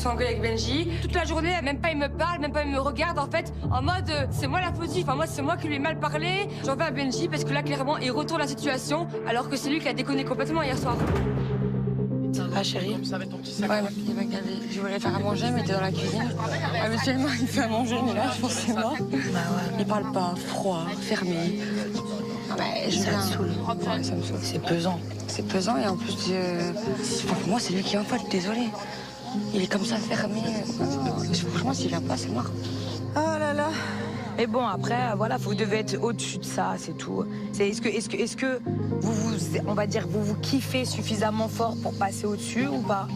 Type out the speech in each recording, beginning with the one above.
s'engueule avec Benji. Toute la journée, même pas il me parle, même pas il me regarde en fait, en mode c'est moi la fautive, enfin moi c'est moi qui lui ai mal parlé. J'en veux à Benji parce que là clairement il retourne la situation alors que c'est lui qui a déconné complètement hier soir. Ah chérie, ouais, je voulais faire à manger, mais t'es dans la cuisine. Habituellement, il fait à manger, mais là, je pense que c'est moi. Bah ouais. Il parle pas, froid, fermé. Ah bah, ça me saoule. Ouais, ça me saoule. C'est pesant. C'est pesant et en plus, pour moi, c'est lui qui est en faute, désolé. Il est comme ça, fermé. Franchement, s'il vient pas, c'est mort. Oh là là. Mais bon, après, voilà, vous devez être au-dessus de ça, c'est tout. Est-ce que on va dire, vous kiffez suffisamment fort pour passer au-dessus ou pas?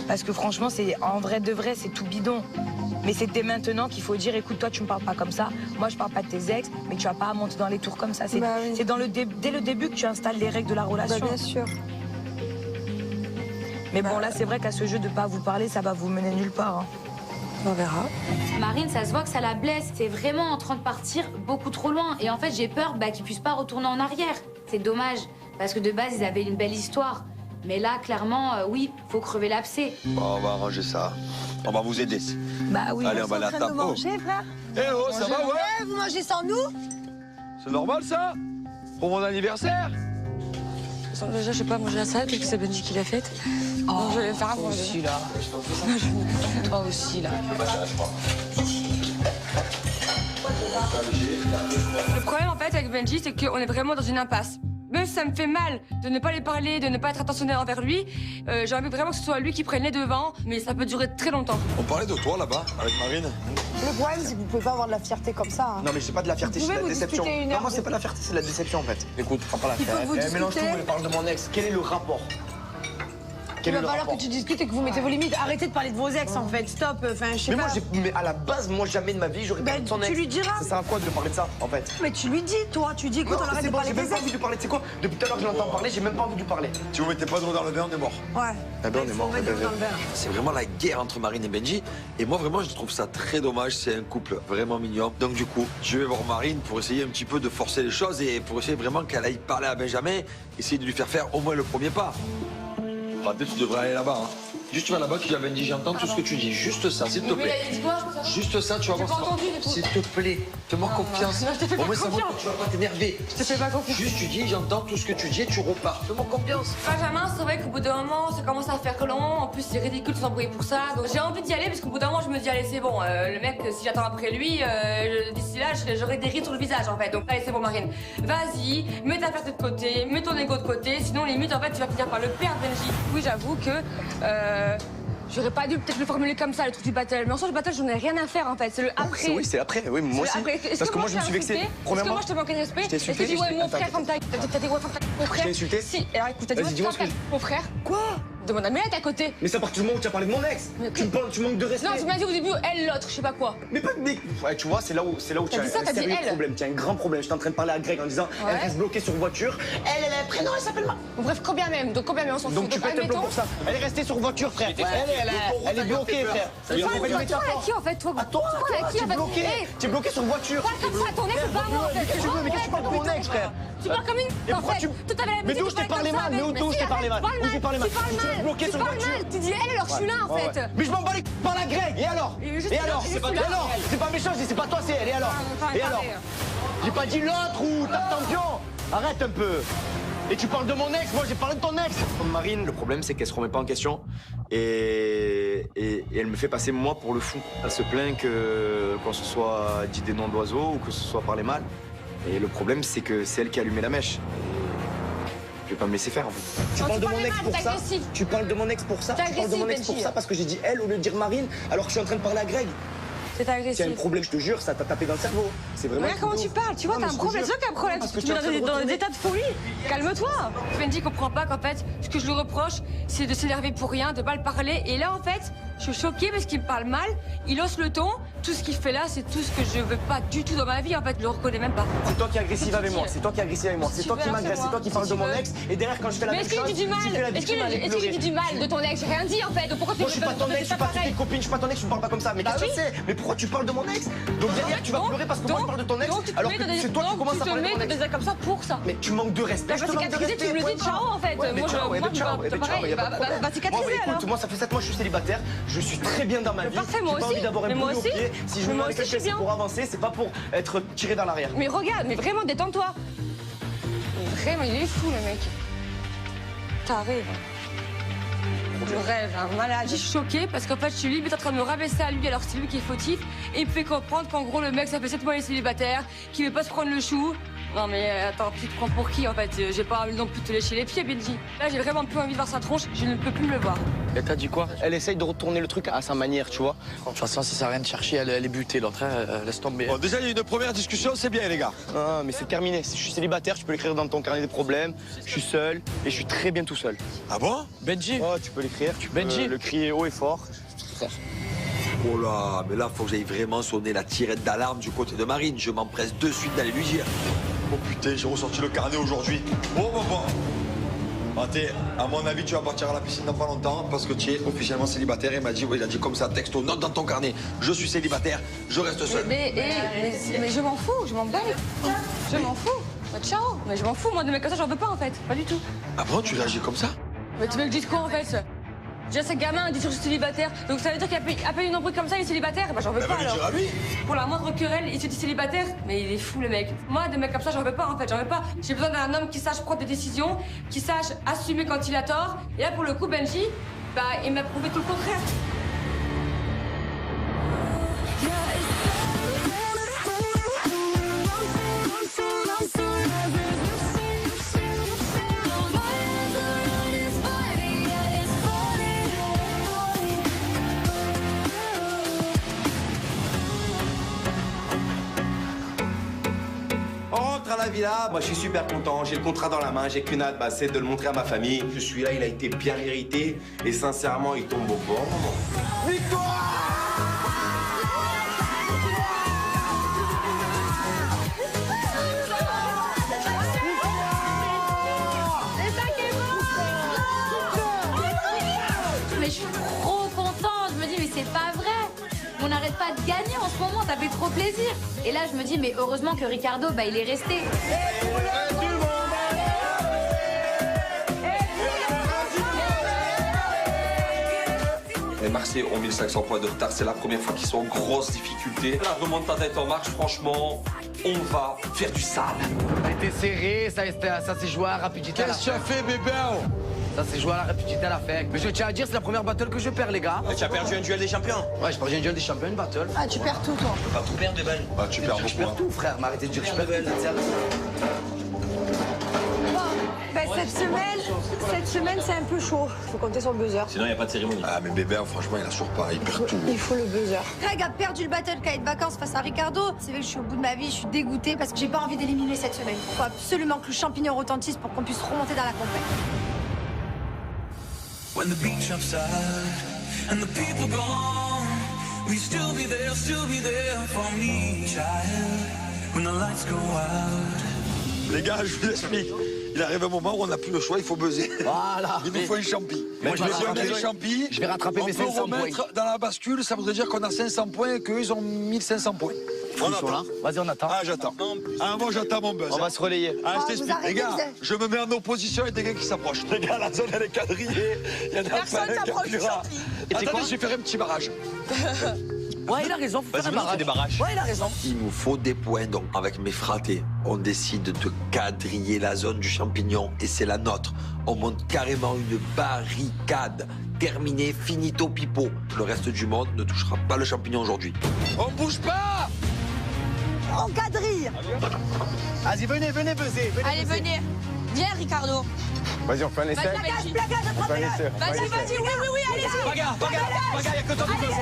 Parce que franchement, en vrai de vrai, c'est tout bidon. Mais c'est dès maintenant qu'il faut dire, écoute, toi, tu me parles pas comme ça. Moi, je parle pas de tes ex, mais tu vas pas monter dans les tours comme ça. C'est oui. dès le début que tu installes les règles de la relation. Bah, bien sûr. Mais bon, là, c'est vrai qu'à ce jeu de pas vous parler, ça va vous mener nulle part. Hein. On verra. Marine, ça se voit que ça la blesse. C'est vraiment en train de partir beaucoup trop loin. Et en fait, j'ai peur qu'il puisse pas retourner en arrière. C'est dommage, parce que de base, ils avaient une belle histoire. Mais là, clairement, oui, faut crever l'abcès. Bon, on va arranger ça. On va vous aider. Bah oui. Allez, on va aller à table. Manger, frère. Eh oh, ça va, ouais? Vous mangez sans nous? C'est normal, ça? Pour mon anniversaire? Déjà, je vais pas manger la salade parce que c'est Benji qui l'a faite. Oh, je vais faire un toi aussi, là. Toi aussi, là. Le problème en fait avec Benji, c'est qu'on est vraiment dans une impasse. Même si ça me fait mal de ne pas lui parler, de ne pas être attentionné envers lui, j'ai envie vraiment que ce soit lui qui prenne les devants, mais ça peut durer très longtemps. On parlait de toi, là-bas, avec Marine. Le problème, c'est que vous pouvez pas avoir de la fierté comme ça. Hein. Non mais c'est pas de la fierté, Vous c'est de pouvez la vous déception. discuter une Non, heure moi de- c'est pas de la fierté, c'est de la déception en fait. Écoute, prends pas la Il faut que vous Elle mélange tout, discutez. elle parle de mon ex. Quel est le rapport? Il Quel est va le falloir rapport? que tu discutes et que vous mettez vos limites. Arrêtez de parler de vos ex en fait. Stop. Enfin, je sais Mais pas. moi, mais à la base, moi jamais de ma vie j'aurais parlé de son ex. tu lui diras. Ça sert à quoi de lui parler de ça en fait? Mais tu lui dis, toi. Tu dis, écoute, Non, on arrête c'est de bon, parler j'ai des même pas ex. envie de lui parler. Tu sais quoi? Depuis tout à l'heure que je l'entends parler, j'ai même pas envie de lui parler. Si vous mettez pas d'eau dans le verre, on est mort. Ouais. Eh ben, on est mort. On va eh ben, dire dans le verre. C'est vraiment la guerre entre Marine et Benji. Et moi, vraiment, je trouve ça très dommage. C'est un couple vraiment mignon. Donc, du coup, je vais voir Marine pour essayer un petit peu de forcer les choses et pour essayer vraiment qu'elle aille parler à Benjamin, essayer de lui faire faire au moins le premier pas. Peut-être tu devrais aller là-bas. Hein. Juste tu vas là-bas, tu dis à Benji, j'entends tout ce que tu dis. Juste ça, s'il te plaît. Mais il a dit quoi? Juste ça, tu vas voir. pas entendu du tout. S'il te plaît, fais-moi confiance. Non, je te fais Au pas moins, ça montre confiance. que tu vas pas t'énerver. Je te fais pas confiance. Juste tu dis, j'entends tout ce que tu dis et tu repars. Fais-moi confiance. Benjamin, c'est vrai qu'au bout d'un moment, ça commence à faire long. En plus, c'est ridicule de s'embrouiller pour ça. Donc j'ai envie d'y aller parce qu'au bout d'un moment, je me dis, allez, c'est bon. Le mec, si j'attends après lui, d'ici là, j'aurai des rides sur le visage en fait. Donc allez, c'est bon, Marine. Vas-y, mets ta fierté de côté, mets ton ego de côté. Sinon, limite, en fait, tu vas finir par le perdre, Benji. Oui, j'avoue que. J'aurais pas dû peut-être le formuler comme ça, le truc du battle. Mais en soi, le battle, j'en ai rien à faire en fait. C'est le après. Oui, c'est après. Oui, moi aussi. Parce que moi, je me suis vexé. Est-ce que Premièrement, moi je te manquais de respect? je t'ai Est-ce que insulté, tu dis ouais, mon attends, frère, comme t'as dit ouais, comme t'as mon frère? t'ai insulté? Si, alors écoute, t'as dit Vas-y, ouais, dis-moi comme ce que mon frère? Quoi? Demande à Mélette à côté. Mais c'est à partir du moment où tu as parlé de mon ex. Tu manques de respect. Non, tu m'as dit au début, elle, l'autre, je sais pas quoi. Mais pas mais ouais, tu vois, c'est là où tu as dit ça, un t'as dit sérieux elle. problème, tu as un grand problème. J'étais en train de parler à Greg en disant Ouais. elle reste bloquée sur voiture. Elle a un prénom, elle s'appelle Ma. Bon, bref, combien même? Donc combien même, on s'en fout. Donc tu pètes un plomb pour ça. Elle est restée sur voiture, frère. Elle est bloquée, frère. Tu parles à qui en fait, toi? À toi, Tu parles à qui t'es en fait? bloqué. Eh, T'es bloqué sur voiture. parle comme ça à ton ex, c'est pas à moi en fait. Qu'est-ce que tu veux? Mais qu'est-ce que tu parles de mon ex, frère? Tu parles comme une. Et En pourquoi fait, tu- tout avait l'habitude Mais d'où de je t'ai parler parlé comme ça, mal? Mais mec. où je t'ai parlé mal? Tu parles Où j'ai parlé mal? Tu parles Tu mal. restes bloqué Tu sur parles voiture. mal. Tu dis elle, alors je suis là en Ouais, fait. ouais. Mais je m'en bats les par la Greg. Et alors? Et juste Et là, alors? et juste Et là. alors? C'est pas méchant, c'est pas toi, c'est elle. Et alors? pas Et alors? pareil. J'ai pas dit l'autre ou ta champion. Arrête un peu. Et tu parles de mon ex, moi j'ai parlé de ton ex. Marine, le problème c'est qu'elle se remet pas en question et elle me fait passer moi pour le fou. Elle se plaint qu'on se soit dit des noms d'oiseaux ou que ce soit parlé mal. Et le problème c'est que c'est elle qui a allumé la mèche. Je vais pas me laisser faire. Tu Non, parles tu de mon parles ex mal, pour t'es ça. agressif. Tu parles de mon ex pour ça. T'es Tu parles de mon agressif, ex pour Benji. ça parce que j'ai dit elle au lieu de dire Marine alors que je suis en train de parler à Greg. C'est S'il y a un agressif. problème, je te jure, ça t'a tapé dans le cerveau. C'est vraiment. Regarde comment tu parles, tu vois, Non, t'as mais un je te problème, jure. c'est toi qui as un problème, Parce que tu te mets tu es en train de dans des retourner. états de folie. Calme-toi. Benji comprend pas qu'en fait, ce que je lui reproche, c'est de s'énerver pour rien, de mal parler. Et là, en fait, je suis choquée parce qu'il me parle mal, il hausse le ton, tout ce qu'il fait là, c'est tout ce que je veux pas du tout dans ma vie. En fait, je le reconnais même pas. C'est toi qui es agressive avec moi, c'est toi qui es agressive avec moi, c'est toi qui m'agresse, c'est toi qui parle de mon ex. Et derrière, quand je fais la même chose, est-ce qu'il dit du mal? Est-ce qu'il dit du mal de ton ex? J'ai rien dit en fait. Donc pourquoi tu moi, je suis pas ton ex, je suis pas tes copines, je suis pas ton ex, tu me parles pas comme ça. Mais qu'est-ce que c'est? Mais pourquoi tu parles de mon ex? Donc derrière, tu vas pleurer parce que moi je parle de ton ex, alors que c'est toi qui commences à parler de mon ex. Tu te mets comme ça pour ça. Mais tu manques de respect. Je te manque de respect. Tu me le dis, ciao en fait. Moi, va cicatriser alors. Écoute, moi ça fait 7 mois que je suis célibataire, je suis très bien dans ma vie. Parfait, moi j'ai pas aussi. envie d'avoir un Mais moi boulot au aussi. pied. Si je veux avec quelqu'un, c'est pour avancer, c'est pas pour être tiré dans l'arrière. Mais regarde, mais vraiment détends-toi. Vraiment, il est fou le mec. T'arrives. Je rêve, un malade. Je suis choquée parce qu'en fait, je suis limite en train de me rabaisser à lui alors que c'est lui qui est fautif. Et il me fait comprendre qu'en gros, le mec, ça fait 7 mois qu'il est célibataire, qu'il veut pas se prendre le chou. Non mais attends, tu te prends pour qui en fait? J'ai pas envie non plus de te lécher les pieds, Benji. Là, j'ai vraiment plus envie de voir sa tronche, je ne peux plus me le voir. Elle t'a dit quoi? Elle essaye de retourner le truc à sa manière, tu vois. De toute façon, ça sert à rien de chercher, elle est butée. L'autre, laisse tomber. Bon, déjà, il y a une première discussion, c'est bien, les gars. Ah, mais c'est terminé. Si je suis célibataire, tu peux l'écrire dans ton carnet des problèmes. Je suis seul et je suis très bien tout seul. Ah bon? Benji. Oh, tu peux l'écrire, tu peux Benji. le crier haut et fort. Oh là, mais là, faut que j'aille vraiment sonner la tirette d'alarme du côté de Marine. Je m'empresse de suite d'aller lui dire. Oh putain, j'ai ressorti le carnet aujourd'hui. Oh, bon. Mathé, à mon avis, tu vas partir à la piscine dans pas longtemps parce que tu es officiellement célibataire. Il m'a dit, oui, il a dit comme ça, texto, note dans ton carnet. Je suis célibataire, je reste seul. Mais je m'en fous, je m'en bats. Je m'en fous. Bah, ciao. Mais je m'en fous, moi, de mecs comme ça, j'en veux pas en fait. Pas du tout. Ah bon, tu réagis comme ça? Mais tu veux que je dise quoi en fait? Déjà, ce gamin dit que je suis célibataire. Donc ça veut dire qu'appelle une embrouille comme ça, il est célibataire? Bah j'en veux pas va lui alors. dire à lui. Pour la moindre querelle, il se dit célibataire? Mais il est fou le mec. Moi, des mecs comme ça, j'en veux pas en fait, j'en veux pas. J'ai besoin d'un homme qui sache prendre des décisions, qui sache assumer quand il a tort. Et là, pour le coup, Benji, bah il m'a prouvé tout le contraire. On rentre à la villa, moi je suis super content, j'ai le contrat dans la main, j'ai qu'une hâte, c'est de le montrer à ma famille. Je suis là, il a été bien mérité et sincèrement il tombe au bon moment. Victoire! Mais je suis trop contente, je me dis mais c'est pas vrai. On n'arrête pas de gagner en ce moment, ça fait trop plaisir. Et là je me dis mais heureusement que Ricardo, bah il est resté. Les Marseillais ont 1500 points de retard, c'est la première fois qu'ils sont en grosse difficulté. La remontada est en marche, franchement, on va faire du sale. Ça a été serré, ça s'est joué à la rapidité. Qu'est-ce que tu as fait, bébé? Ça s'est joué à la rapidité à la fin. Mais je tiens à dire, c'est la première battle que je perds, les gars. Tu as perdu un duel des champions? Ouais, j'ai perdu un duel des champions, une battle. Ah, tu perds tout, toi. Tu peux pas tout perdre, Ben. Bah, tu perds Je beaucoup. perds Hein. tout, frère. M'arrêtez de dire que je perds tout. Cette semaine, c'est un peu chaud. Faut compter sur le buzzer. Sinon, il n'y a pas de cérémonie. Ah, mais bébé, franchement, il assure pas, il perd tout. Il faut le buzzer. Greg a perdu le battle cahier de vacances face à Ricardo. C'est vrai que je suis au bout de ma vie, je suis dégoûtée parce que j'ai pas envie d'éliminer cette semaine. Il faut absolument que le champignon retentisse pour qu'on puisse remonter dans la compète. When the beach upside and the people gone, we still be there for me, child. When the lights go out. Les gars, je vous explique. Il arrive un moment où on n'a plus le choix, il faut buzzer. Voilà. Il nous faut une champi. Mais je vais donner les champis. Je vais rattraper mes 500 On peut remettre dans la bascule, ça voudrait dire qu'on a 500 points et qu'eux, ils ont 1500 points. On attend. Vas-y, on attend. Ah, j'attends. Ah, moi, j'attends mon buzz. On va se relayer. Ah, je vous t'explique. arrêtez, Les gars, vous êtes- je me mets en opposition avec des gars qui s'approchent. Les gars, la zone, elle est quadrillée. Il y en a Personne pas un qui s'approche du appuiera. champi. Attendez, je vais faire un petit barrage. Ouais, il a raison. Faut faire un barrage. des barrages. Ouais, il a raison. Il nous faut des points, donc avec mes fratés, on décide de quadriller la zone du champignon et c'est la nôtre. On monte carrément une barricade. Terminé, finito pipo. Le reste du monde ne touchera pas le champignon aujourd'hui. On bouge pas! On quadrille. Vas-y, venez buzzer. Allez, venez. Viens, Ricardo. Vas-y, on fait un essai. Placage, attrapez-le. Vas-y, oui, allez-y. Bagarre, y'a que toi qui peux.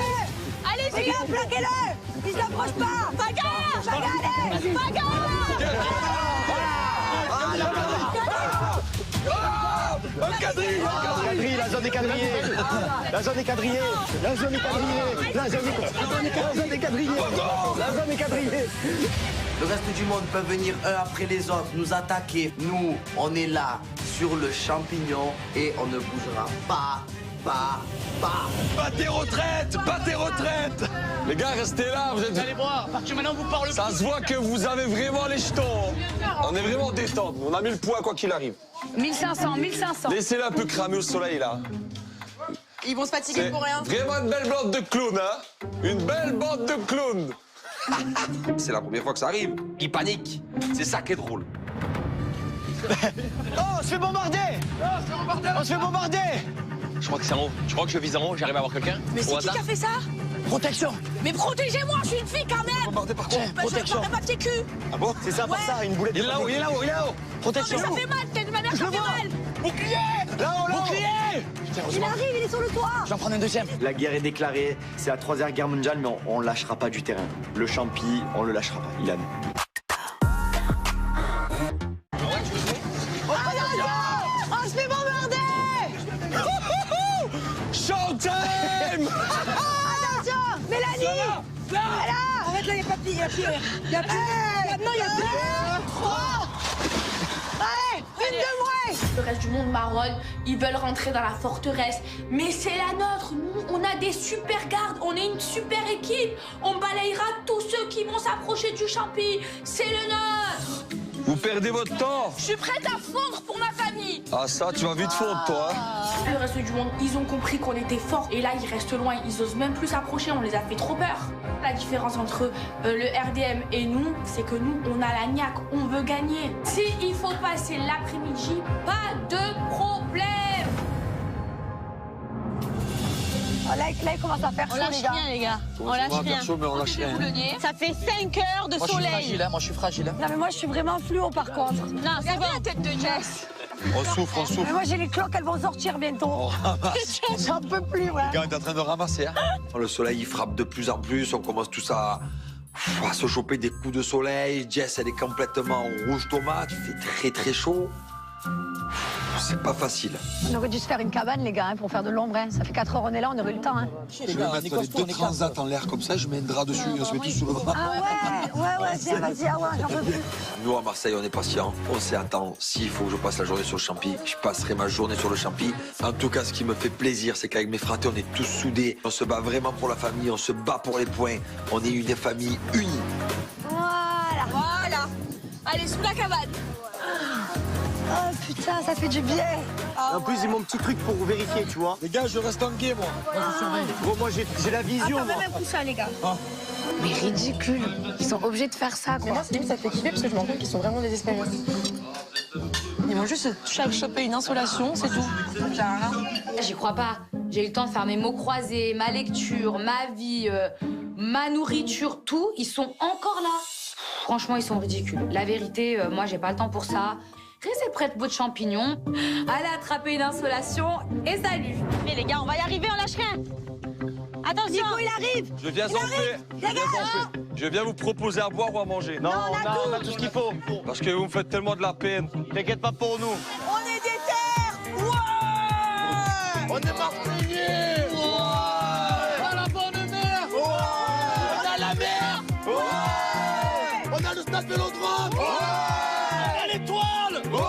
Allez-y, plaquez-le. Il s'approche pas. Bagarre, allez. Bagarre. Un Quadrille, la zone est quadrillée. La zone est quadrillée. La zone est quadrillée. La zone est quadrillée. La zone est quadrillée. Le reste du monde peut venir un après les autres, nous attaquer. Nous, on est là, sur le champignon, et on ne bougera pas. Pas tes retraites. Les gars, restez là, vous êtes... Allez voir, parce que maintenant vous parlez. Ça se voit que vous avez vraiment les jetons. On est vraiment détente, on a mis le poids quoi qu'il arrive. 1500. Laissez-le un peu cramer au soleil là. Ils vont se fatiguer pour rien. Vraiment une belle bande de clowns, hein. Une belle bande de clowns. C'est la première fois que ça arrive. Ils paniquent. C'est ça qui est drôle. Oh, on se fait bombarder. On se fait bombarder. Je crois que c'est en haut. Je crois que je vise en haut, j'arrive à voir quelqu'un. Mais c'est qui a fait ça? Protection. Mais protégez-moi, je suis une fille quand même. Bombardé par quoi? Protection. Je ne pas de sécu. Ah bon? C'est ça, par ça, une boulette. Il est là-haut, il est là-haut, il est là-haut. Protection. Non mais ça fait mal, t'es de ma mère, ça fait mal. Bouclier. Là-haut, là-haut. Bouclier. Il arrive, il est sur le toit. J'en prends un deuxième. La guerre est déclarée. C'est la 3e guerre mondiale, mais on lâchera pas du terrain. Le champi, on le lâchera pas. Ilan. On se fait bombarder. Showtime. Attention, Mélanie. Là. Arrête là, il n'y a pas pire, il y a pire. Il y a pire. Maintenant, il y a pire. 3. Allez, une de moins. Le reste du monde marronne, ils veulent rentrer dans la forteresse. Mais c'est la nôtre. Nous, on a des super gardes. On est une super équipe. On balayera tous ceux qui vont s'approcher du champi. C'est le nôtre. Vous perdez votre temps. Je suis prête à fondre pour ma famille. Ah ça, tu vas vite fondre toi. Hein. Le reste du monde, ils ont compris qu'on était forts. Et là, ils restent loin. Ils osent même plus s'approcher. On les a fait trop peur. La différence entre le RDM et nous, c'est que nous, on a la niaque. On veut gagner. S'il faut passer l'après-midi, pas de problème. Oh, là, il commence à faire chaud, les gars. Rien, les gars. On lâche rien. Chaud, mais on lâche rien. Ça fait 5 heures de soleil. Moi je suis fragile. Non, mais moi, je suis vraiment fluo, par contre. Non, c'est bon. La tête de Jess. On souffre, on souffre. Mais moi, j'ai les cloques, elles vont sortir bientôt. On ramasse. J'en peux plus, ouais. Le gars est en train de ramasser. Hein. Le soleil, il frappe de plus en plus. On commence tous à se choper des coups de soleil. Jess, elle est complètement rouge tomate. Il fait très, très chaud. C'est pas facile. On aurait dû se faire une cabane, les gars, hein, pour faire de l'ombre. Hein. Ça fait 4 heures, on est là, on aurait eu le temps. Hein. Je vais mettre les 2 transats en l'air comme ça, je mets un drap dessus et on se met tous sous le bras. Ah ouais, tiens, vas-y, ah ouais, j'en peux plus. Nous, à Marseille, on est patient. On sait attendre. S'il faut que je passe la journée sur le champi, je passerai ma journée sur le champi. En tout cas, ce qui me fait plaisir, c'est qu'avec mes fratés, on est tous soudés. On se bat vraiment pour la famille, on se bat pour les points. On est une famille unie. Voilà. Allez, sous la cabane. Oh putain, ça fait du bien. En plus, j'ai mon petit truc pour vérifier, tu vois. Les gars, je reste en guet, moi. Gros, moi, j'ai la vision, Attends, moi. même un coussin, les gars. Mais ridicule. Ils sont obligés de faire ça, Mais quoi. moi, c'est limite, ça fait kiffer parce que je me rends compte qu'ils sont vraiment désespérés. Ils vont juste choper une insolation, c'est tout. J'y crois pas. J'ai eu le temps de faire mes mots croisés, ma lecture, ma vie, ma nourriture, tout. Ils sont encore là. Franchement, ils sont ridicules. La vérité, moi, j'ai pas le temps pour ça. Restez près de votre champignon, allez attraper une insolation et salut. Mais les gars, on va y arriver, on lâche rien. Attention. Nico, il arrive. Je viens en fait. Je viens vous proposer à boire ou à manger. Non, on a tout ce qu'il faut. Parce que vous me faites tellement de la peine. T'inquiète pas pour nous. On est des terres. Ouais. On est Marseillais. Ouais. On a la bonne mer. Ouais. On a la mer. Ouais. On a le stade Vélodrome. Ouais. On a l'étoile. Ouais.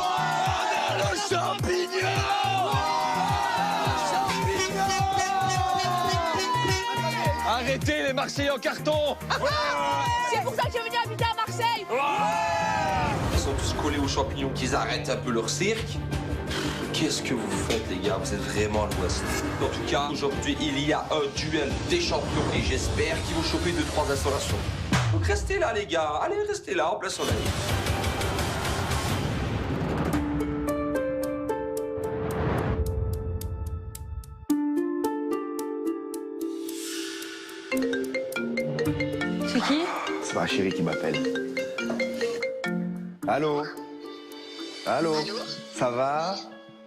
On a le champignon. Arrêtez les Marseillais en carton. C'est pour ça que je suis venu habiter à Marseille. Ils sont tous collés aux champignons, qu'ils arrêtent un peu leur cirque. Qu'est-ce que vous faites, les gars? Vous êtes vraiment à l'ouest. En tout cas, aujourd'hui, il y a un duel des champions et j'espère qu'ils vont choper 2-3 installations. Donc restez là, les gars. Allez, restez là, en plein soleil. C'est qui? C'est ma chérie qui m'appelle. Allô? Allô? Ça va?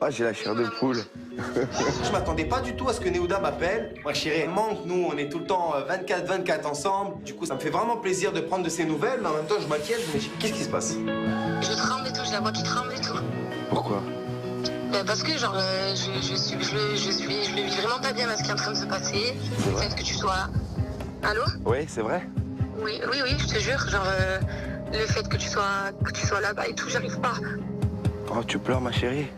Ah, j'ai la chair de poule. Je m'attendais pas du tout à ce que Néouda m'appelle. Moi, chérie, elle manque. Nous, on est tout le temps 24-24 ensemble. Du coup, ça me fait vraiment plaisir de prendre de ses nouvelles, mais en même temps, je m'inquiète. Je me dis, qu'est-ce qui se passe? Je tremble et tout, je la vois qui tremble et tout. Pourquoi? Parce que genre je le vis vraiment pas bien là, ce qui est en train de se passer. Le fait que tu sois. Allô? Oui, c'est vrai. Oui, je te jure, genre le fait que tu sois là-bas et tout, j'arrive pas. Oh, tu pleures, ma chérie?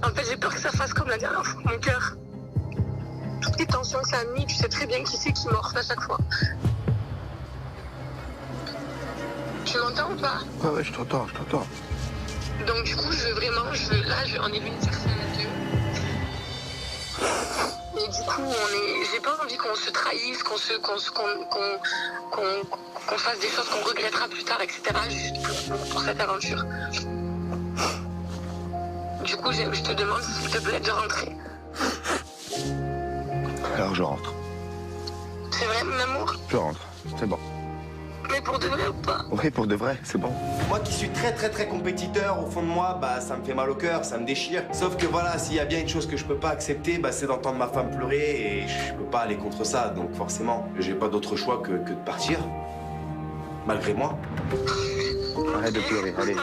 En fait, j'ai peur que ça fasse comme la dernière fois, mon cœur. Toutes les tensions que ça a mis, tu sais très bien qui c'est qui morfle à chaque fois. Tu m'entends ou pas? Ouais, je t'entends. Donc du coup, on est venu faire ça à deux. Et du coup, j'ai pas envie qu'on se trahisse, qu'on fasse des choses qu'on regrettera plus tard, etc. Juste pour cette aventure. Du coup, je te demande s'il te plaît de rentrer. Alors je rentre. C'est vrai, mon amour? Je rentre, c'est bon. Mais pour de vrai ou pas? Oui, pour de vrai, c'est bon. Moi qui suis très compétiteur, au fond de moi, bah ça me fait mal au cœur, ça me déchire. Sauf que voilà, s'il y a bien une chose que je peux pas accepter, bah c'est d'entendre ma femme pleurer et je peux pas aller contre ça. Donc forcément, j'ai pas d'autre choix que de partir. Malgré moi. Arrête de pleurer, allez.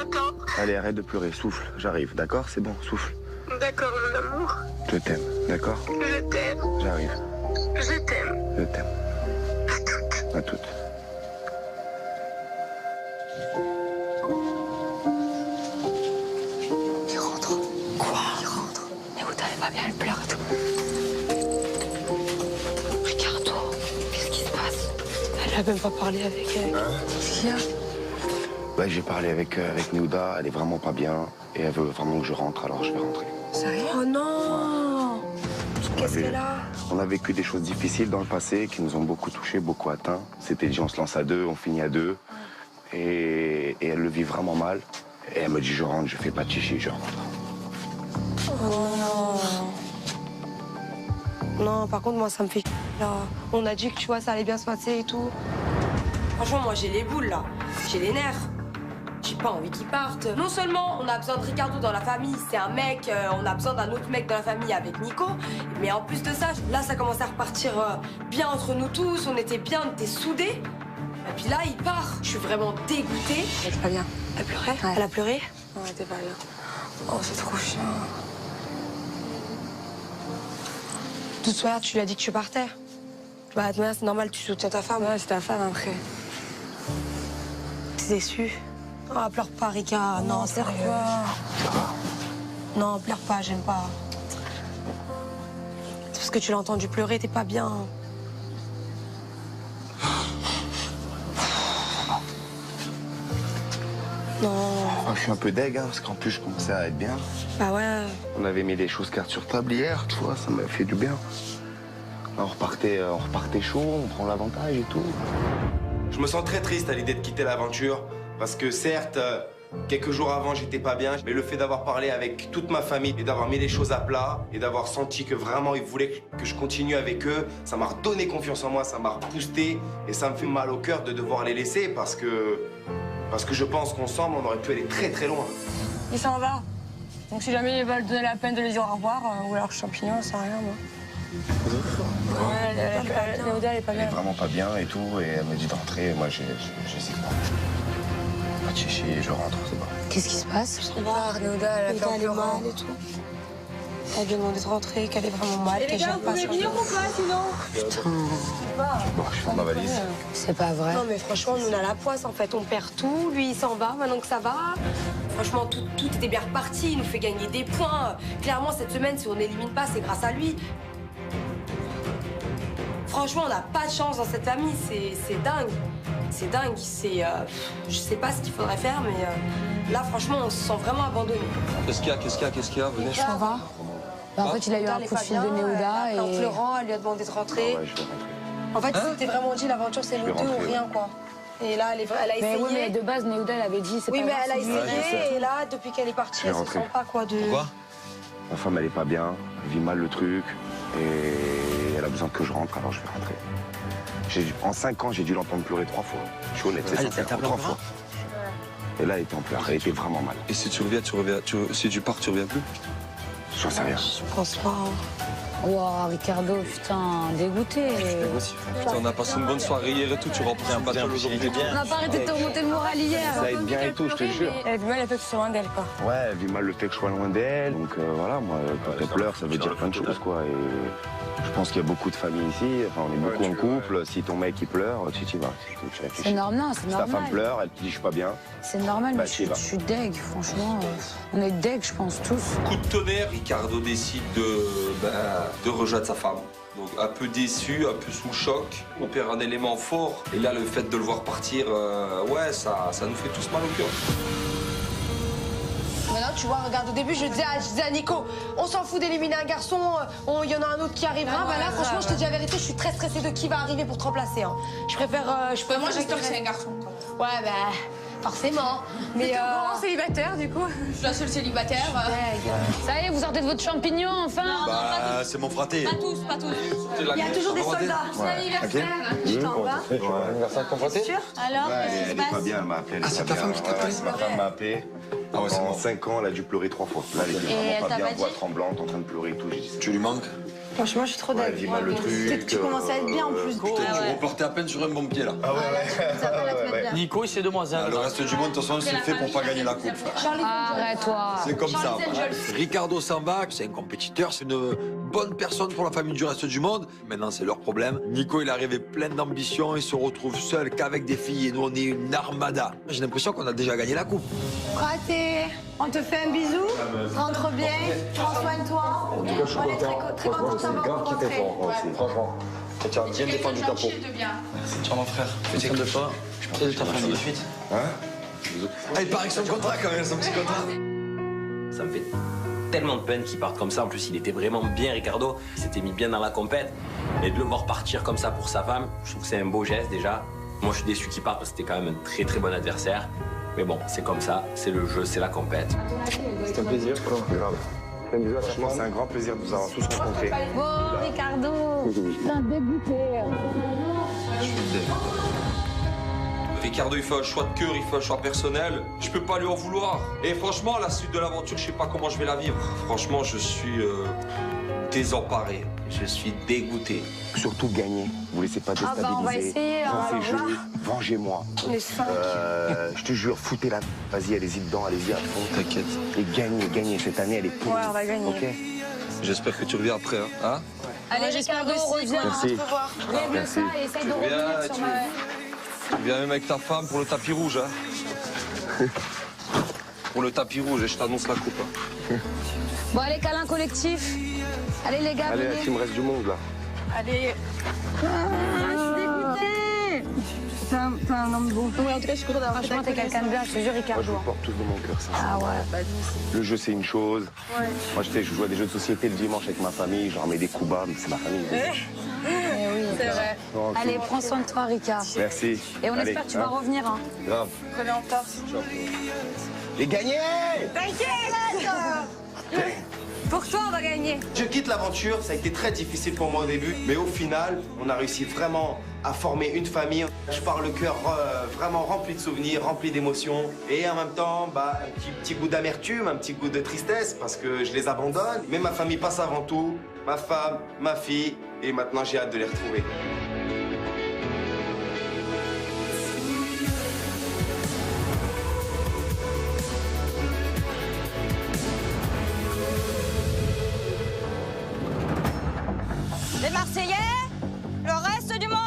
Allez, arrête de pleurer, souffle, j'arrive, d'accord? C'est bon, souffle. D'accord, mon amour. Je t'aime, d'accord? Je t'aime. J'arrive. Je t'aime. Je t'aime. À toutes. À toutes. Il rentre. Quoi? Il rentre. Néouda, elle va bien, elle pleure et tout. Ricardo, qu'est-ce qui se passe? Elle a même pas parlé avec elle. Qu'est-ce qu'il y a? Ouais, j'ai parlé avec Néouda, elle est vraiment pas bien et elle veut vraiment que je rentre, alors je vais rentrer. Sérieux? Oh non! Qu'est-ce qu'elle a? On a vécu des choses difficiles dans le passé qui nous ont beaucoup touchés, beaucoup atteints. C'était dit on se lance à deux, on finit à deux. Et elle le vit vraiment mal. Et elle me dit je rentre, je fais pas de chichi, je rentre. Oh non. Non, par contre, moi, ça me fait là. On a dit que tu vois, ça allait bien se passer et tout. Franchement, moi j'ai les boules là. J'ai les nerfs. J'ai pas envie qu'il parte. Non seulement on a besoin de Ricardo dans la famille, c'est un mec, on a besoin d'un autre mec dans la famille avec Nico, mais en plus de ça, là ça commence à repartir bien entre nous tous, on était soudés. Et puis là, il part. Je suis vraiment dégoûtée. Elle était pas bien. Elle pleurait? Ouais. Elle a pleuré? Non, elle était pas bien. Oh, c'est trop chiant. De toute façon, tu lui as dit que tu partais. Bah, maintenant, c'est normal, tu soutiens ta femme. Ouais, c'est ta femme après. T'es déçue? Oh, pleure pas, Rika. Non, sérieux. Non, pleure pas, j'aime pas. C'est parce que tu l'as entendu pleurer, t'es pas bien. Non. Oh, je suis un peu deg, hein, parce qu'en plus je commençais à être bien. Bah ouais. On avait mis les choses cartes sur table hier, tu vois, ça m'a fait du bien. On repartait chaud, on prend l'avantage et tout. Je me sens très triste à l'idée de quitter l'aventure. Parce que certes, quelques jours avant, j'étais pas bien. Mais le fait d'avoir parlé avec toute ma famille et d'avoir mis les choses à plat et d'avoir senti que vraiment ils voulaient que je continue avec eux, ça m'a redonné confiance en moi, ça m'a reboosté. Et ça me fait mal au cœur de devoir les laisser parce que je pense qu'ensemble, on aurait pu aller très loin. Il s'en va. Donc si jamais ils veulent donner la peine de lui dire au revoir, ou alors champignon, ça sert à rien, moi. Ouais, Néouda, elle est pas bien. Elle est vraiment pas bien et tout, et elle me dit de rentrer, moi j'hésite pas. Pas de chichi, je rentre, c'est bon. Qu'est-ce qui se passe? Je sais pas, Néouda, elle a fait un peu mal et tout. Elle lui a demandé de rentrer, qu'elle est vraiment mal, qu'elle gère pas. Venir ou pas, sinon? Putain. Bon, je fais ma valise. C'est pas vrai. Non, mais franchement, nous, on a la poisse, en fait. On perd tout. Lui, il s'en va, maintenant que ça va. Franchement, tout était bien reparti. Il nous fait gagner des points. Clairement, cette semaine, si on n'élimine pas, c'est grâce à lui. Franchement, on n'a pas de chance dans cette famille. C'est dingue. C'est dingue. Je sais pas ce qu'il faudrait faire, mais là, franchement, on se sent vraiment abandonné. Qu'est-ce qu'il y a? Venez. Ça va. Bah, en fait, il a eu un coup de fil de Néouda et... En pleurant, elle lui a demandé de rentrer. Ah ouais, je vais rentrer. En fait, il s'était vraiment dit, l'aventure, c'est nous deux ou rien, quoi. Et là, elle a essayé. Mais oui, mais de base, Néouda, elle avait dit, c'est pas Oui, mais grave, elle a c'est mieux. essayé, et là, depuis qu'elle est partie, elle se sent pas, quoi, de... Pourquoi? Ma femme, elle est pas bien, elle vit mal le truc, et elle a besoin que je rentre, alors je vais rentrer. En 5 ans, j'ai dû l'entendre pleurer 3 fois. Je suis honnête, c'est sincère, 3 fois. Et là, elle était en pleurs, elle était vraiment mal. Et si tu reviens, si tu pars, tu reviens plus? J'en sais rien. Je pense pas. Wow, Ricardo, putain, dégoûté. Putain, on a passé une bonne soirée hier et tout, tu reprends un bateau aujourd'hui. On n'a pas arrêté de te remonter le moral hier. Ça aide bien et tout, je te jure. Elle vit mal le fait que tu sois loin d'elle, quoi. Ouais, elle vit mal le fait que je sois loin d'elle. Donc voilà, moi, quand elle pleure, ça veut dire plein de choses, quoi. Et je pense qu'il y a beaucoup de familles ici. Enfin, on est beaucoup en couple. Si ton mec, il pleure, tu vas. C'est normal, c'est normal. Si ta femme pleure, elle te dit, je suis pas bien. C'est normal, Bah, mais je suis deg, franchement. On est deg, je pense, tous. Coup de tonnerre, Ricardo décide de rejoindre sa femme. Donc un peu déçu, un peu sous le choc. On perd un élément fort. Et là, le fait de le voir partir, ouais, ça nous fait tous mal au cœur. Maintenant, tu vois, regarde, au début, je disais à Nico, on s'en fout d'éliminer un garçon, il y en a un autre qui arrivera. Bah là, franchement, je te dis la vérité, je suis très stressée de qui va arriver pour te remplacer. Hein. Je préfère. Moi, j'espère que c'est un garçon. Ouais, bah, forcément. Mais. Grand célibataire, du coup. Je suis la seule célibataire. Ça y est, vous sortez de votre champignon, enfin. Bah, c'est mon fraté. Pas tous, pas tous. Il y a toujours des soldats. Ouais. Anniversaire. Tu t'en vas? Anniversaire avec ton fraté? Sûr? Alors, Elle est pas bien, elle m'a appelé. Ah, c'est ta femme qui t'a appelé? Ma femme m'a appelé. Ah ouais, en 5 ans, elle a dû pleurer 3 fois. Là, elle était vraiment pas bien, voix tremblante, en train de pleurer et tout. Tu lui manques? Franchement, je suis trop Ouais, elle d'accord. vit mal le truc. Peut-être que tu commences à être bien en plus. Putain, tu reportais à peine sur un bon pied là. Ah ouais. Nico, c'est demoiselle. Le reste du monde, de toute façon, c'est fait pour pas gagner la coupe. Arrête-toi. C'est comme ça. Ricardo s'en va, c'est un compétiteur, c'est une bonne personne pour la famille du reste du monde. Maintenant, c'est leur problème. Nico, il est arrivé plein d'ambition, il se retrouve seul qu'avec des filles et nous, on est une armada. J'ai l'impression qu'on a déjà gagné la coupe. Raté. On te fait un bisou. Rentre bien. Prends soin de toi. En tout cas, je suis content. Franchement, c'est grave qui t'es fort aussi. Franchement. Tu as bien défendu ta peau. Merci, tiens mon frère. Fais soin de toi. Et de ta famille de suite. Hein? Ah, il paraît que son contrat quand même, son petit contrat. Ça me fait tellement de peine qu'il parte comme ça. En plus, il était vraiment bien, Ricardo. Il s'était mis bien dans la compète. Et de le voir partir comme ça pour sa femme, je trouve que c'est un beau geste déjà. Moi, je suis déçu qu'il parte parce que c'était quand même un très très bon adversaire. Mais bon, c'est comme ça, c'est le jeu, c'est la compète. C'est un plaisir, quoi. Grave. Franchement, c'est un grand plaisir de vous avoir tous rencontrés. Bon, Ricardo. Putain, dégoûté. Je suis dégoûté. Ricardo, il fait un choix de cœur, il fait un choix personnel. Je peux pas lui en vouloir. Et franchement, à la suite de l'aventure, je sais pas comment je vais la vivre. Franchement, je suis désemparé. Je suis dégoûté. Surtout gagner. Vous laissez pas déstabiliser. On va essayer. Lancez le jeu. Vengez-moi. Les 5. Je te jure, foutez-la. Vas-y, allez-y dedans, allez-y à fond. T'inquiète. Et gagnez. Cette année, elle est pourrie. Ouais, on va gagner. Ok. J'espère que tu reviens après, hein? Allez, Ricardo, reviens. Merci. Règle ça et essaye de revenir sur ma... Tu viens même avec ta femme pour le tapis rouge, hein? Pour le tapis rouge, et je t'annonce la coupe. Hein. Bon, allez, câlin collectif. Allez, les gars, Allez, la venez. team reste du monde, là. Allez. Je suis dégoûtée. T'es un homme bon. Oui, en tout cas, je suis contente d'avoir. Franchement, t'es quelqu'un de bien, je te jure, Moi, je Ricardo. vous porte tous de mon cœur, ça. Ah ouais. Le jeu, c'est une chose. Ouais. Moi, je joue à des jeux de société le dimanche avec ma famille. Je leur mets des coups bas, mais c'est ma famille. Eh oui. C'est vrai. Donc, Allez, prends soin de toi, Ricard. merci. Et on Allez, espère que tu vas revenir. Hein. Grave. Reviens en retard. Et gagner! Pour toi, on va gagner. Je quitte l'aventure, ça a été très difficile pour moi au début, mais au final, on a réussi vraiment à former une famille. Je pars le cœur vraiment rempli de souvenirs, rempli d'émotions, et en même temps, un petit goût d'amertume, un petit goût de tristesse, parce que je les abandonne. Mais ma famille passe avant tout, ma femme, ma fille, et maintenant j'ai hâte de les retrouver. Les Marseillais, le reste du monde.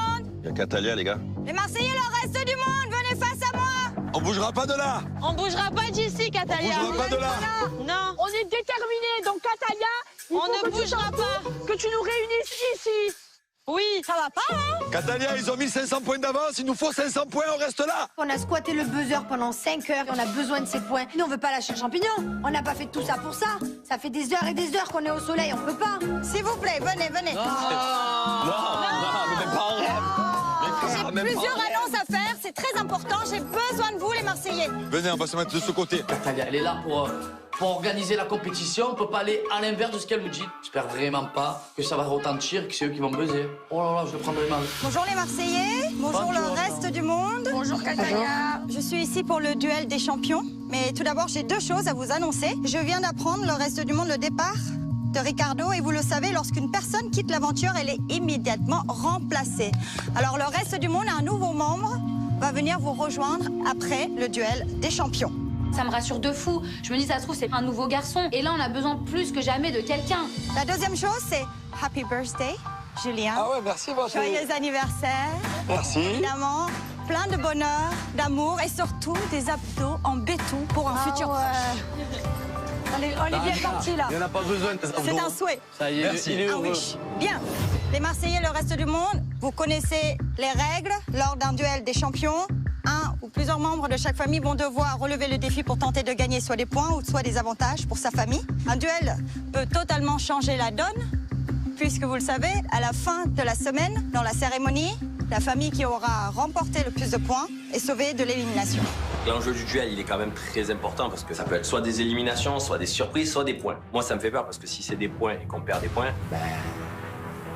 Y'a Catalia, les gars. Les Marseillais, le reste du monde, venez face à moi. On bougera pas de là! On bougera pas d'ici, Catalia. On bougera pas de là! Non. On est déterminés, donc Catalia, On ne bougera pas. que tu nous réunisses ici. Oui, ça va pas, hein? Catalia, ils ont 1500 points d'avance, il nous faut 500 points, on reste là! On a squatté le buzzer pendant 5 heures et on a besoin de ces points. Nous, on veut pas lâcher le champignon. On n'a pas fait tout ça pour ça. Ça fait des heures et des heures qu'on est au soleil, on peut pas. S'il vous plaît, venez. Non, mais même pas en rêve. J'ai plusieurs annonces à faire, c'est très important. J'ai besoin de vous, les Marseillais. Venez, on va se mettre de ce côté. Natalia, elle est là pour organiser la compétition. On peut pas aller à l'inverse de ce qu'elle nous dit. J'espère vraiment pas que ça va retentir, que c'est eux qui vont buzzer. Oh là là, je le prendrai mal. Bonjour les Marseillais, bonjour le reste du monde. Bonjour, Catalia. Je suis ici pour le duel des champions. Mais tout d'abord, j'ai 2 choses à vous annoncer. Je viens d'apprendre, le reste du monde, le départ de Ricardo et vous le savez, lorsqu'une personne quitte l'aventure, elle est immédiatement remplacée. Alors le reste du monde, un nouveau membre va venir vous rejoindre après le duel des champions. Ça me rassure de fou. Je me dis, ça se trouve, c'est un nouveau garçon. Et là, on a besoin plus que jamais de quelqu'un. La deuxième chose, c'est Happy Birthday, Julien. Ah ouais, merci, moi. Joyeux anniversaire. Merci. Évidemment, plein de bonheur, d'amour et surtout des abdos en béton pour un futur proche. On est bien parti là. Il n'y en a pas besoin de ça. C'est un souhait. Ça y est, il est heureux. Oui. Bien. Les Marseillais, le reste du monde, vous connaissez les règles lors d'un duel des champions. Un ou plusieurs membres de chaque famille vont devoir relever le défi pour tenter de gagner soit des points ou soit des avantages pour sa famille. Un duel peut totalement changer la donne, puisque vous le savez, à la fin de la semaine, dans la cérémonie, la famille qui aura remporté le plus de points est sauvée de l'élimination. L'enjeu du duel, il est quand même très important parce que ça peut être soit des éliminations, soit des surprises, soit des points. Moi, ça me fait peur parce que si c'est des points et qu'on perd des points,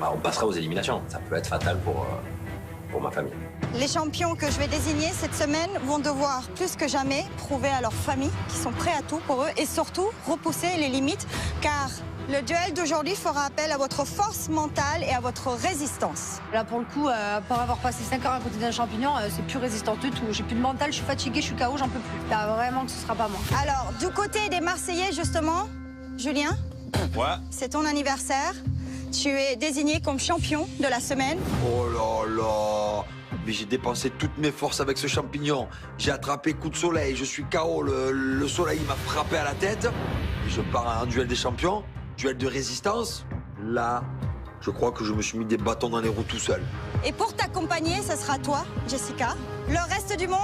on passera aux éliminations. Ça peut être fatal pour ma famille. Les champions que je vais désigner cette semaine vont devoir plus que jamais prouver à leur famille qu'ils sont prêts à tout pour eux et surtout repousser les limites car le duel d'aujourd'hui fera appel à votre force mentale et à votre résistance. Là, pour le coup, pour avoir passé 5 heures à côté d'un champignon, c'est plus résistant du tout. J'ai plus de mental, je suis fatiguée, je suis KO, j'en peux plus. Là, vraiment que ce sera pas moi. Alors, du côté des Marseillais, justement, Julien, c'est ton anniversaire. Tu es désigné comme champion de la semaine. Oh là là. Mais j'ai dépensé toutes mes forces avec ce champignon. J'ai attrapé coup de soleil, je suis KO, le soleil m'a frappé à la tête. Et je pars à un duel des champions, duel de résistance. Là, je crois que je me suis mis des bâtons dans les roues tout seul. Et pour t'accompagner, ça sera toi, Jessica. Le reste du monde,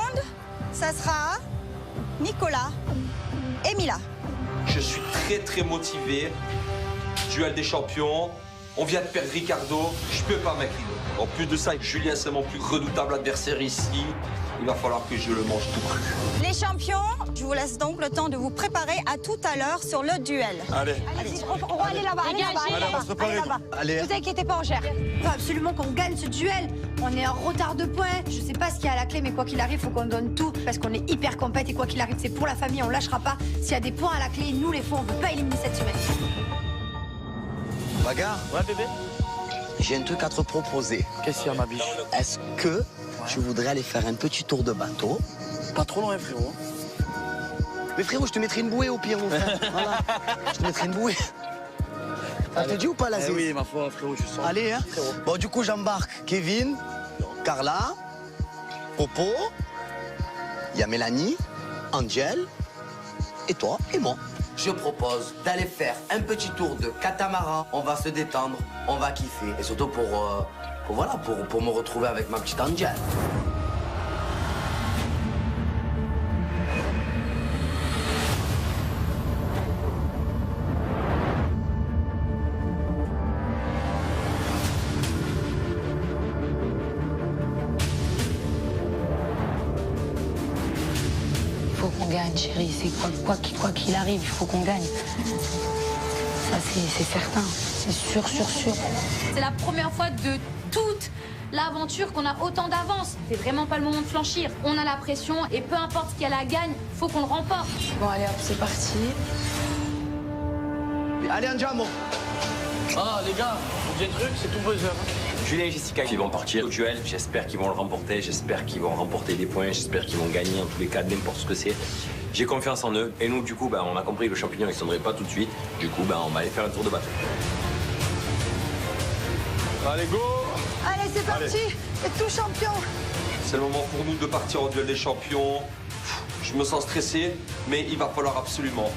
ça sera Nicolas et Mila. Je suis très motivé. Duel des champions. On vient de perdre Ricardo. Je peux pas m'incliner. En plus de ça, Julien, c'est mon plus redoutable adversaire ici. Il va falloir que je le mange tout cru. Les champions, je vous laisse donc le temps de vous préparer à tout à l'heure sur le duel. Allez. On va aller là-bas, allez là-bas. Allez. Ne vous inquiétez pas, on gère. Il faut absolument qu'on gagne ce duel. On est en retard de points. Je sais pas ce qu'il y a à la clé, mais quoi qu'il arrive, faut qu'on donne tout. Parce qu'on est hyper compète et quoi qu'il arrive, c'est pour la famille, on lâchera pas. S'il y a des points à la clé, nous les faux, on veut pas éliminer cette semaine. Bagarre. Ouais, bébé. J'ai un truc à te proposer. Qu'est-ce qu'il y a, ma biche? Est-ce que tu voudrais aller faire un petit tour de bateau? Pas trop loin, frérot. Mais frérot, je te mettrai une bouée au pire, mon frère. Voilà. Je te mettrai une bouée. Ça te dit ou pas, la oui, ma foi, frérot, je sens. Allez, hein. Frérot. Bon, du coup, j'embarque Kevin, Carla, Popo, il y a Mélanie, Angel, et toi, et moi. Je propose d'aller faire un petit tour de catamaran. On va se détendre, on va kiffer. Et surtout pour me retrouver avec ma petite Angel. Il faut qu'on gagne, chérie. C'est quoi qu'il arrive, il faut qu'on gagne. Ça, c'est certain. C'est sûr. C'est la première fois de toute l'aventure qu'on a autant d'avance. C'est vraiment pas le moment de flanchir. On a la pression et peu importe ce qu'il y a à la gagne, faut qu'on le remporte. Bon, allez, hop, c'est parti. Allez, Andiamo. Ah, les gars, on dit un truc, c'est tout buzzer. Julien et Jessica qui vont partir au duel, j'espère qu'ils vont le remporter, j'espère qu'ils vont remporter des points, j'espère qu'ils vont gagner en tous les cas, n'importe ce que c'est. J'ai confiance en eux. Et nous, du coup, on a compris que le champignon, il ne sonnerait pas tout de suite. Du coup, on va aller faire un tour de bateau. Allez, go! Allez, c'est parti. Et tout champion. C'est le moment pour nous de partir au duel des champions. Je me sens stressé, mais il va falloir absolument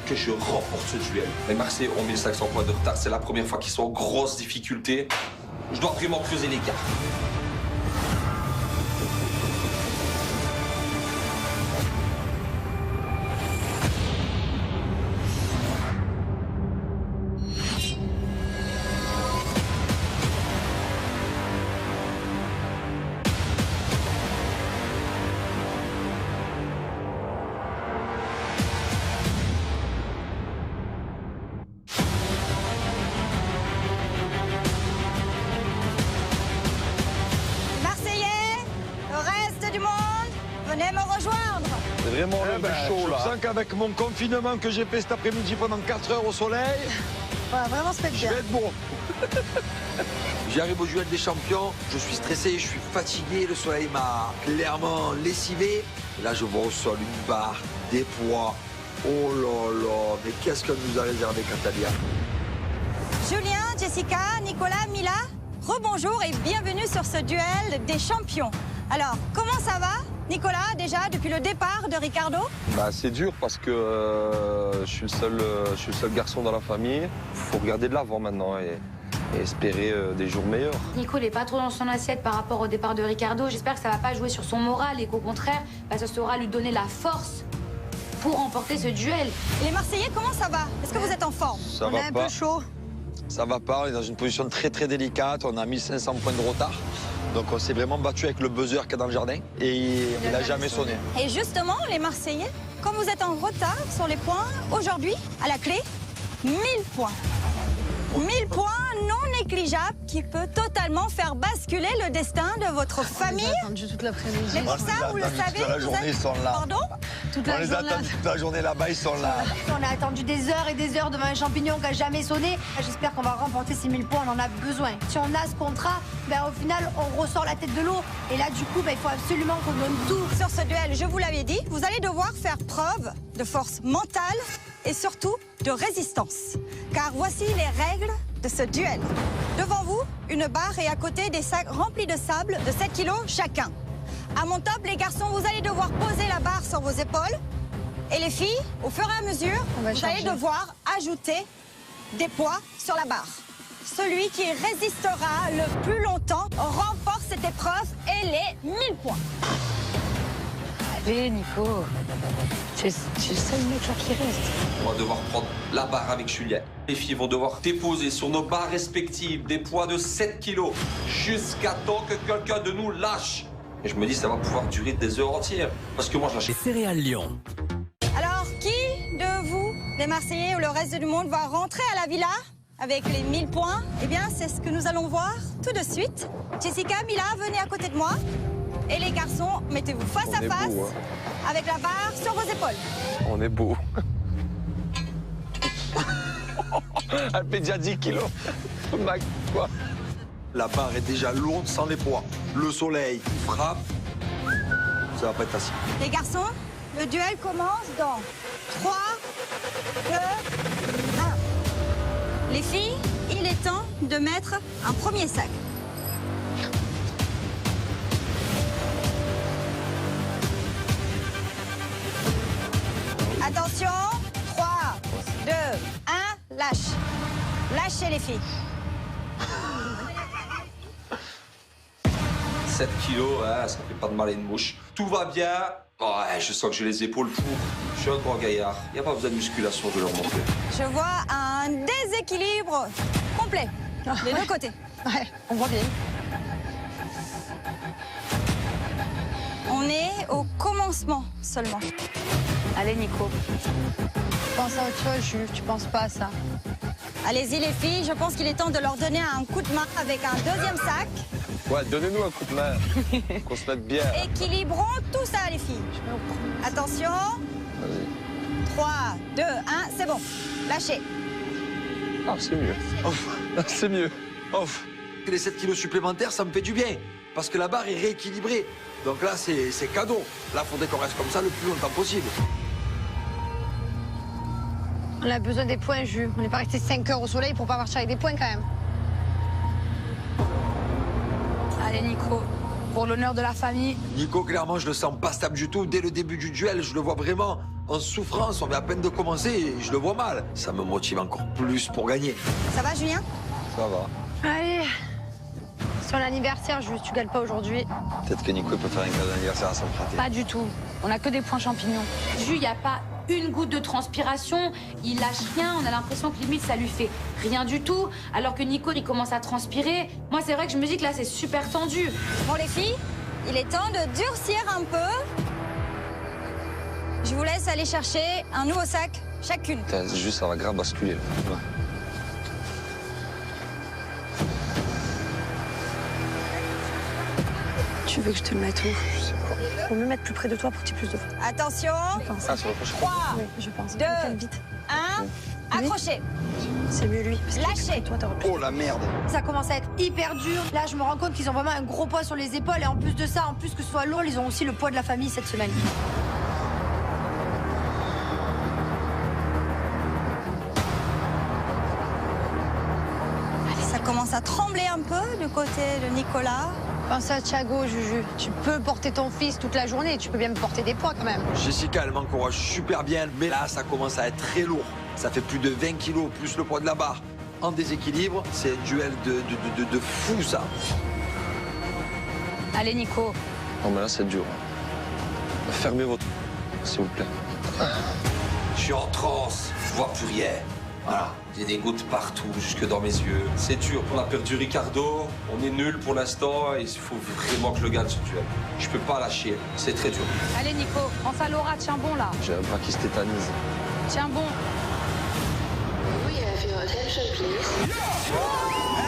que je remporte ce duel. Les Marseillais ont 1500 points de retard. C'est la première fois qu'ils sont en grosse difficulté. Je dois vraiment creuser l'écart. Venez me rejoindre. C'est vraiment chaud, là. Je sens qu'avec mon confinement que j'ai fait cet après-midi pendant 4 heures au soleil, va vraiment se mettre bien. Je vais être bon. J'arrive au duel des champions, je suis stressé, je suis fatigué, le soleil m'a clairement lessivé. Et là, je vois au sol une barre, des poids. Oh là là, mais qu'est-ce qu'elle nous a réservé, Catalia? Julien, Jessica, Nicolas, Mila, rebonjour et bienvenue sur ce duel des champions. Alors, comment ça va, Nicolas, déjà, depuis le départ de Ricardo? Bah, c'est dur parce que je suis le seul garçon dans la famille. Il faut regarder de l'avant maintenant et espérer des jours meilleurs. Nico, il n'est pas trop dans son assiette par rapport au départ de Ricardo. J'espère que ça va pas jouer sur son moral et qu'au contraire, ça saura lui donner la force pour remporter ce duel. Et les Marseillais, comment ça va? Est-ce que vous êtes en forme? Ça On va est un pas. peu chaud. Ça va pas, on est dans une position très délicate, on a 1500 points de retard. Donc on s'est vraiment battu avec le buzzer qu'il y a dans le jardin et il n'a jamais sonné. Et justement, les Marseillais, comme vous êtes en retard sur les points, aujourd'hui, à la clé, 1000 points. 1000 points non négligeables qui peut totalement faire basculer le destin de votre famille. Toute l'après-midi. Mais pour ça, vous le savez, toute la journée, ils sont là. Pardon? On les attend toute la journée là-bas, ils sont là. On a attendu des heures et des heures devant un champignon qui n'a jamais sonné. J'espère qu'on va remporter ces 1000 points, on en a besoin. Si on a ce contrat, au final, on ressort la tête de l'eau. Et là, du coup, il faut absolument qu'on donne tout. Sur ce duel, je vous l'avais dit, vous allez devoir faire preuve de force mentale et surtout de résistance. Car voici les règles de ce duel. Devant vous, une barre et à côté des sacs remplis de sable de 7 kilos chacun. À mon top, les garçons, vous allez devoir poser la barre sur vos épaules. Et les filles, au fur et à mesure, vous allez devoir ajouter des poids sur la barre. Celui qui résistera le plus longtemps remporte cette épreuve et les 1000 points. Allez, Nico. C'est le seul mec qui reste. On va devoir prendre la barre avec Julien. Les filles vont devoir déposer sur nos barres respectives des poids de 7 kilos jusqu'à temps que quelqu'un de nous lâche. Et je me dis, ça va pouvoir durer des heures entières. Parce que moi, je lâche. Céréales Lyon. Alors, qui de vous, les Marseillais ou le reste du monde, va rentrer à la villa avec les 1000 points? Eh bien, c'est ce que nous allons voir tout de suite. Jessica, Mila, venez à côté de moi. Et les garçons, mettez-vous face à face beau, avec la barre sur vos épaules. On est beau. Elle fait déjà 10 kilos. Mac, quoi. La barre est déjà lourde sans les poids. Le soleil frappe. Ça va pas être facile. Les garçons, le duel commence dans 3, 2, 1. Les filles, il est temps de mettre un premier sac. Attention, 3, 2, 1, lâche. Lâchez les filles. 7 kilos, hein, ça fait pas de mal à une mouche. Tout va bien. Oh, ouais, je sens que j'ai les épaules pour. Je suis un grand gaillard. Il n'y a pas besoin de musculation de leur montrer. Je vois un déséquilibre complet des deux côtés. Ouais, on voit bien. On est au commencement seulement. Allez, Nico. Pense à autre chose, Jules, tu penses pas à ça. Allez-y les filles, je pense qu'il est temps de leur donner un coup de main avec un deuxième sac. Ouais, donnez-nous un coup de main. Qu'on se mette bien. Équilibrons tout ça les filles. Attention. 3, 2, 1, c'est bon. Lâchez. Ah, c'est mieux. C'est mieux. Les 7 kilos supplémentaires, ça me fait du bien. Parce que la barre est rééquilibrée. Donc là, c'est cadeau. Là, il faudrait qu'on reste comme ça le plus longtemps possible. On a besoin des points, Jules. On n'est pas resté 5 heures au soleil pour pas marcher avec des points quand même. Allez, Nico, pour l'honneur de la famille. Nico, clairement, je le sens pas stable du tout. Dès le début du duel, je le vois vraiment en souffrance. On vient à peine de commencer et je le vois mal. Ça me motive encore plus pour gagner. Ça va, Julien? Ça va. Allez. C'est ton anniversaire, Jules, tu gagnes pas aujourd'hui. Peut-être que Nico peut faire un cadeau d'anniversaire sans me rater. Pas du tout. On a que des points champignons. Jules, il n'y a pas une goutte de transpiration. Il lâche rien. On a l'impression que limite, ça lui fait rien du tout. Alors que Nico, il commence à transpirer. Moi, c'est vrai que je me dis que là, c'est super tendu. Bon, les filles, il est temps de durcir un peu. Je vous laisse aller chercher un nouveau sac chacune. Putain, c'est juste, ça va grave basculer. Là. Ouais. Tu veux que je te le mette où? Je sais pas. Faut me mettre plus près de toi pour que tu aies plus de fois. Attention. Je pense. Ah, c'est le prochain. 3, Oui, je pense. 2, Vite. 1, accrochez. C'est mieux lui. Lâchez. Toi, t'aurais pu. Oh la merde. Ça commence à être hyper dur. Là, je me rends compte qu'ils ont vraiment un gros poids sur les épaules. Et en plus de ça, en plus que ce soit lourd, ils ont aussi le poids de la famille cette semaine. Ça commence à trembler un peu du côté de Nicolas. Pense à Thiago, Juju. Tu peux porter ton fils toute la journée. Tu peux bien me porter des poids quand même. Jessica, elle m'encourage super bien, mais là, ça commence à être très lourd. Ça fait plus de 20 kilos, plus le poids de la barre. En déséquilibre, c'est un duel de fou, ça. Allez, Nico. Non, mais là, c'est dur. Fermez votre... s'il vous plaît. Je suis en transe, je vois plus rien. Voilà, j'ai des gouttes partout, jusque dans mes yeux. C'est dur, on a perdu Ricardo, on est nul pour l'instant, et il faut vraiment que je le gagne ce duel. Je peux pas lâcher, c'est très dur. Allez, Nico. Pense à Laura, tiens bon là. J'ai un bras qui se tétanise. Tiens bon. We have your attention, please.